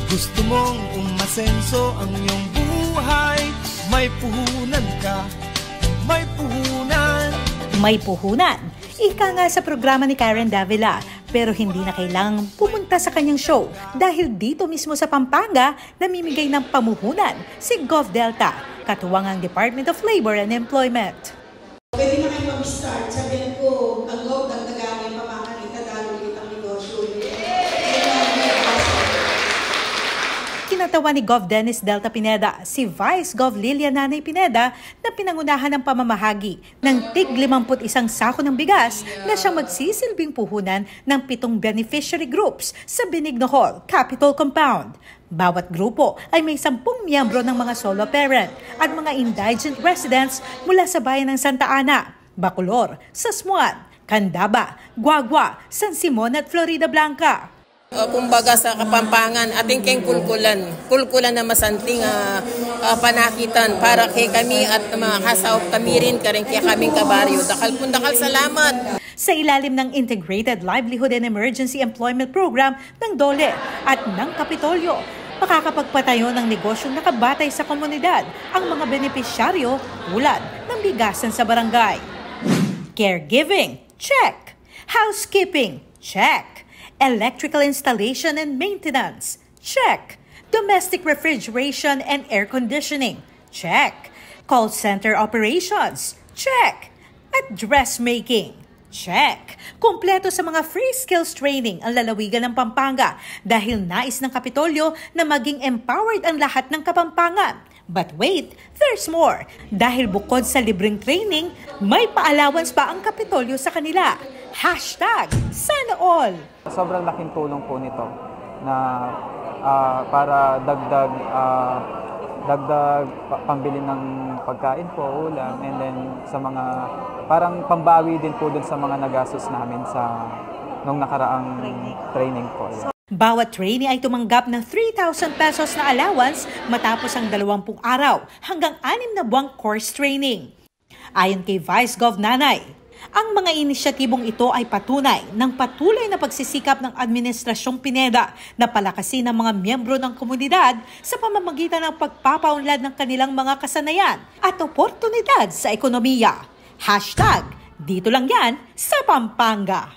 Gusto mong umasenso ang iyong buhay, may puhunan ka, may puhunan. May puhunan. Ika nga sa programa ni Karen Davila, pero hindi na kailangang pumunta sa kanyang show dahil dito mismo sa Pampanga namimigay ng pamuhunan si Gov Delta, katuwang ang Department of Labor and Employment. Pwede na kayo mag-start. Sabihin ko, ang Gov, dagdagan yung pamangan, itadalo ulit ang negosyo. Kinatawa ni Gov Dennis Delta Pineda si Vice Gov Lilia Nanay Pineda na pinangunahan ng pamamahagi ng tig 51 sako ng bigas na siyang magsisilbing puhunan ng 7 beneficiary groups sa Benigno Hall, Capitol Compound. Bawat grupo ay may 10 miyembro ng mga solo parent at mga indigent residents mula sa bayan ng Santa Ana, Bacolor, Sasmuan, Candaba, Guagua, San Simon at Florida Blanca. Kumbaga sa Kapampangan, ating keng kulkulan na masanting panakitan para kay kami at mga kasaop kami rin kaya kaming kabaryo. Dakal salamat! Sa ilalim ng Integrated Livelihood and Emergency Employment Program ng DOLE at ng Kapitolyo, makakapagpatayo ng negosyong nakabatay sa komunidad ang mga benepisyaryo tulad ng bigasan sa barangay. Caregiving, check. Housekeeping, check. Electrical installation and maintenance, check. Domestic refrigeration and air conditioning, check. Call center operations, check. At dressmaking, check. Kumpleto sa mga free skills training ang lalawigan ng Pampanga dahil nais ng Kapitolyo na maging empowered ang lahat ng Kapampangan. But wait, there's more. Dahil bukod sa libreng training, may pa-allowance pa ang Kapitolyo sa kanila. #Sana all. Sobrang laking tulong po nito na para dagdag pambili ng pagkain po, ulam, and then sa mga parang pambawi din po dun sa mga nagastos namin sa nung nakaraang training po. Bawat trainee ay tumanggap ng 3,000 pesos na allowance matapos ang 20 araw hanggang 6 na buwang course training. Ayon kay Vice Gov Nanay, ang mga inisyatibong ito ay patunay ng patuloy na pagsisikap ng Administrasyong Pineda na palakasin ang mga miyembro ng komunidad sa pamamagitan ng pagpapaunlad ng kanilang mga kasanayan at oportunidad sa ekonomiya. #Dito lang yan sa Pampanga.